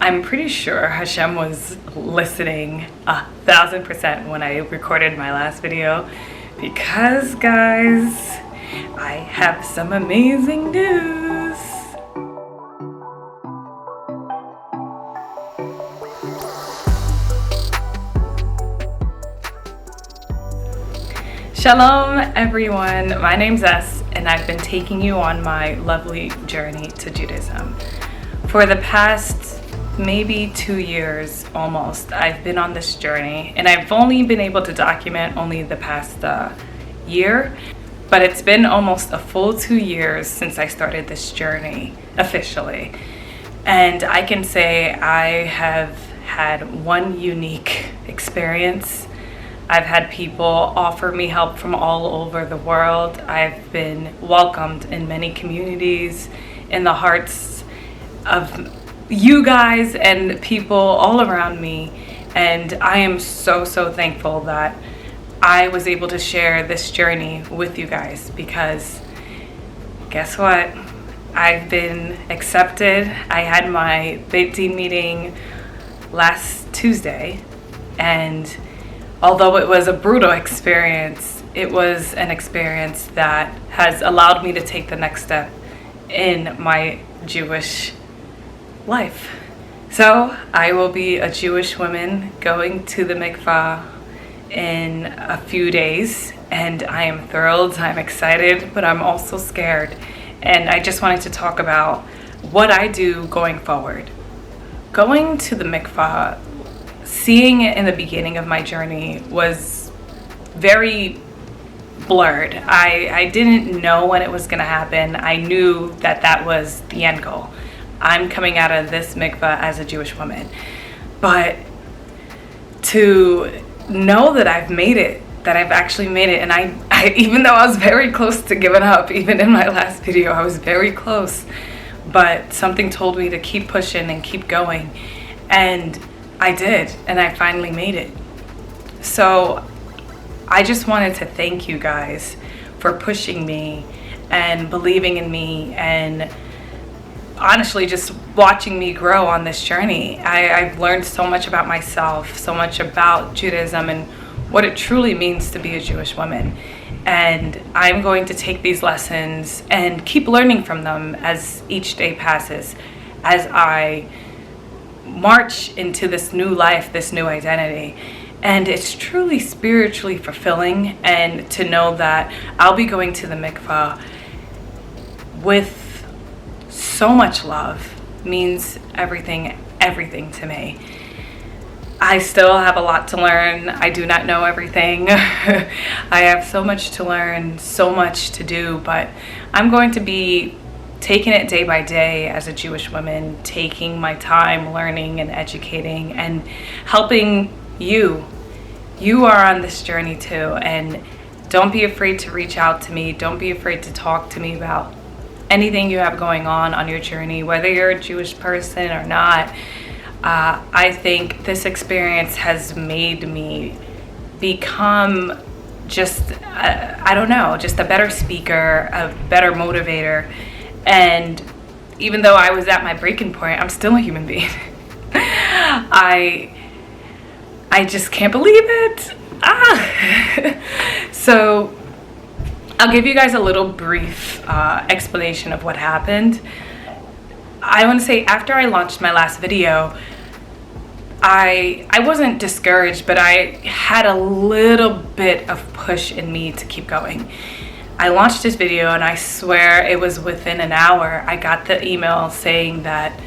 I'm pretty sure Hashem was listening 1,000% when I recorded my last video, because guys, I have some amazing news. Shalom everyone, my name's Es, and I've been taking you on my lovely journey to Judaism. For the past maybe 2 years almost, I've been on this journey, and I've only been able to document only the past year, but it's been almost a full 2 years since I started this journey officially. And I can say I have had one unique experience. I've had people offer me help from all over the world. I've been welcomed in many communities, in the hearts of you guys and people all around me. And I am so thankful that I was able to share this journey with you guys, because guess what? I've been accepted. I had my Beit meeting last Tuesday, and although it was a brutal experience, it was an experience that has allowed me to take the next step in my Jewish life. So I will be a Jewish woman going to the mikvah in a few days, and I am thrilled, I'm excited, but I'm also scared. And I just wanted to talk about what I do going forward. Going to the mikvah, seeing it in the beginning of my journey, was very blurred. I didn't know when it was going to happen. I knew that that was the end goal. I'm coming out of this mikvah as a Jewish woman. But to know that I've made it, that I've actually made it, and I even though I was very close to giving up, even in my last video, I was very close, but something told me to keep pushing and keep going, and I did, and I finally made it. So I just wanted to thank you guys for pushing me and believing in me, and honestly just watching me grow on this journey. I've learned so much about myself, so much about Judaism and what it truly means to be a Jewish woman. And I'm going to take these lessons and keep learning from them as each day passes, as I march into this new life, this new identity. And it's truly spiritually fulfilling, and to know that I'll be going to the mikvah with so much love means everything to me. I still have a lot to learn. I do not know everything. I have so much to learn, so much to do, but I'm going to be taking it day by day as a Jewish woman, taking my time learning and educating and helping you. You are on this journey too, and don't be afraid to reach out to me. Don't be afraid to talk to me about anything you have going on your journey, whether you're a Jewish person or not. I think this experience has made me become just, just a better speaker, a better motivator. And even though I was at my breaking point, I'm still a human being. I just can't believe it. So I'll give you guys a little brief explanation of what happened. I want to say, after I launched my last video, I wasn't discouraged, but I had a little bit of push in me to keep going. I launched this video, and I swear it was within an hour I got the email saying that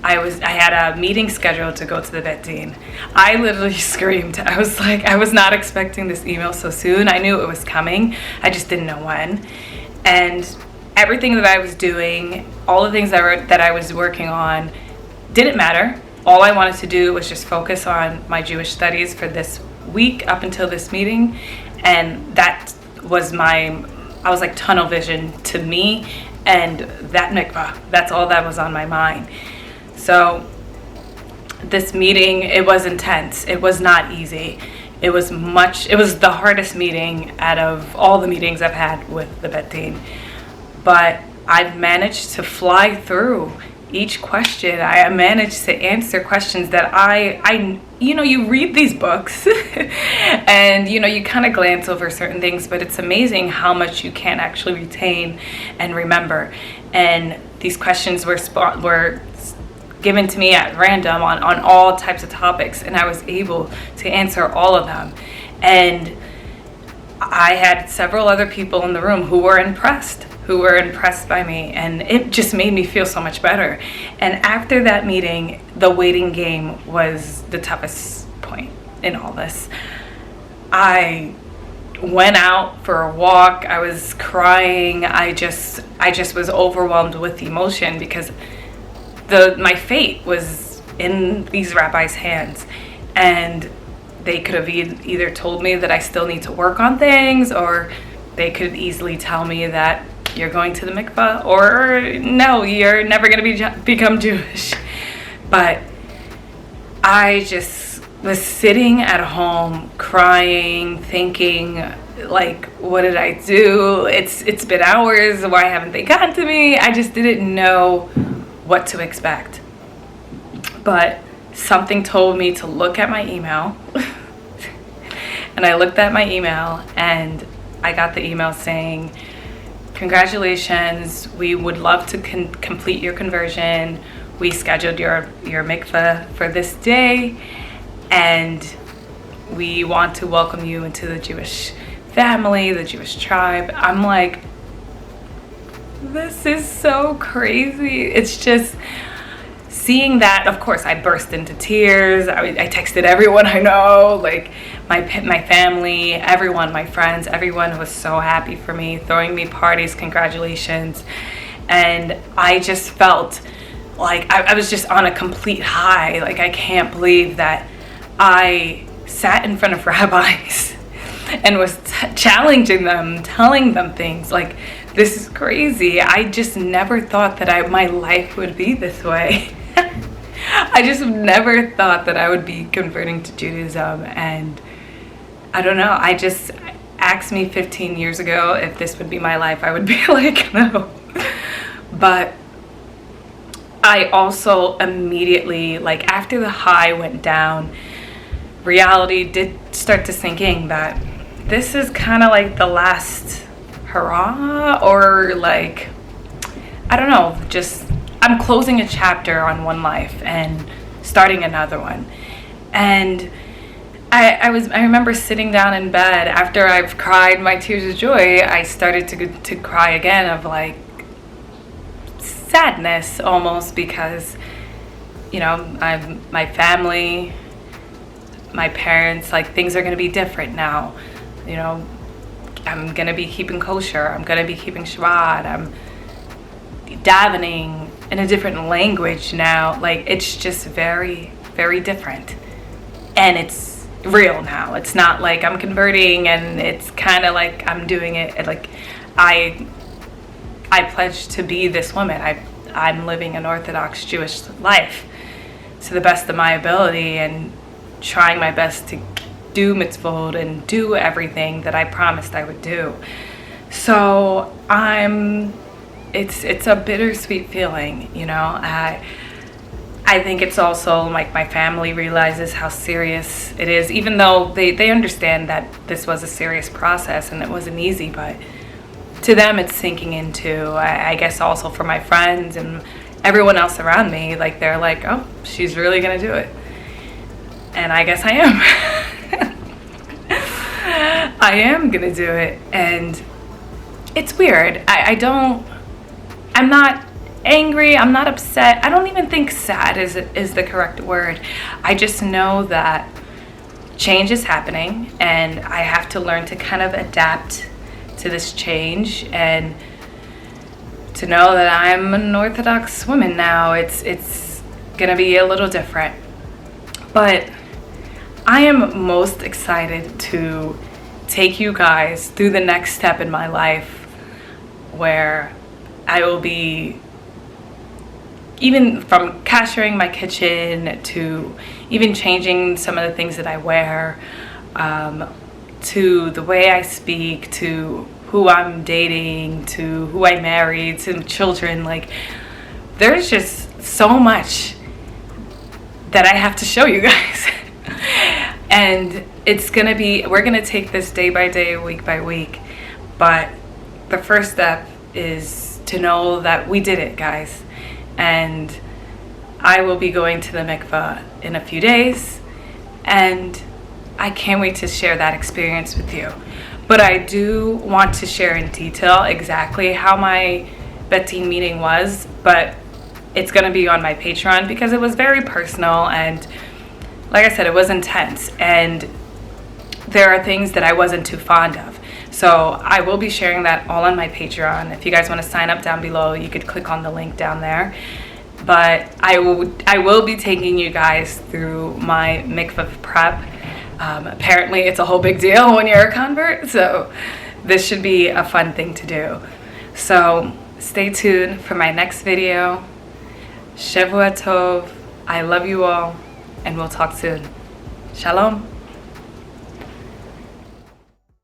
I had a meeting scheduled to go to the Beit. I literally screamed. I was like, I was not expecting this email so soon. I knew it was coming, I just didn't know when. And everything that I was doing, all the things that I was working on, didn't matter. All I wanted to do was just focus on my Jewish studies for this week up until this meeting. And that was I was like tunnel vision to me and that mikvah. That's all that was on my mind. So this meeting, it was intense. It was not easy. It was the hardest meeting out of all the meetings I've had with the Beit. But I've managed to fly through each question, I managed to answer questions that I you read these books and, you kind of glance over certain things, but it's amazing how much you can actually retain and remember. And these questions were given to me at random on all types of topics, and I was able to answer all of them. And I had several other people in the room who were impressed by me, and it just made me feel so much better. And after that meeting, the waiting game was the toughest point in all this. I went out for a walk. I was crying. I just was overwhelmed with emotion because my fate was in these rabbis' hands, and they could have either told me that I still need to work on things, or they could easily tell me that you're going to the mikvah, or no, you're never going to become Jewish. But I just was sitting at home crying, thinking, like, what did I do? It's been hours. Why haven't they gotten to me? I just didn't know what to expect. But something told me to look at my email. And I looked at my email, and I got the email saying, congratulations, we would love to complete your conversion. We scheduled your mikveh for this day, and we want to welcome you into the Jewish family, the Jewish tribe. I'm like, this is so crazy. It's just seeing that. Of course, I burst into tears. I texted everyone I know, like my family, everyone, my friends, everyone was so happy for me, throwing me parties, congratulations. And I just felt like I was just on a complete high. Like, I can't believe that I sat in front of rabbis and was challenging them, telling them things like, this is crazy. I just never thought that my life would be this way. I just never thought that I would be converting to Judaism. And I don't know, asked me 15 years ago if this would be my life, I would be like, no. But I also immediately, like, after the high went down, reality did start to sink in that this is kind of like the last hurrah, or like, I don't know, just I'm closing a chapter on one life and starting another one. And I remember sitting down in bed after I've cried my tears of joy. I started to cry again, of like sadness almost, because my family, my parents, like, things are going to be different now. I'm going to be keeping kosher. I'm going to be keeping Shabbat. I'm davening in a different language now. Like, it's just very, very different. And it's real now. It's not like I'm converting and it's kind of like I'm doing it. Like, I pledge to be this woman. I'm living an Orthodox Jewish life to the best of my ability, and trying my best to do mitzvot and do everything that I promised I would do. So it's a bittersweet feeling, I think it's also like my family realizes how serious it is, even though they understand that this was a serious process and it wasn't easy, but to them it's sinking into, I guess also for my friends and everyone else around me, like, they're like, oh, she's really gonna do it. And I guess I am. I am gonna do it. And it's weird. I'm not angry, I'm not upset. I don't even think sad is the correct word. I just know that change is happening, and I have to learn to kind of adapt to this change, and to know that I'm an Orthodox woman now. It's gonna be a little different. But I am most excited to take you guys through the next step in my life, where I will be, even from cash-sharing my kitchen to even changing some of the things that I wear, to the way I speak, to who I'm dating, to who I marry, to children. Like, there's just so much that I have to show you guys. And it's gonna be, we're gonna take this day by day, week by week. But the first step is to know that we did it, guys. And I will be going to the mikvah in a few days, and I can't wait to share that experience with you. But I do want to share in detail exactly how my Beit meeting was, but it's going to be on my Patreon because it was very personal, and like I said, it was intense, and there are things that I wasn't too fond of. So I will be sharing that all on my Patreon. If you guys want to sign up down below, you could click on the link down there. But I will be taking you guys through my mikvah prep. Apparently it's a whole big deal when you're a convert, so this should be a fun thing to do. So stay tuned for my next video. Shavua Tov. I love you all, and we'll talk soon. Shalom.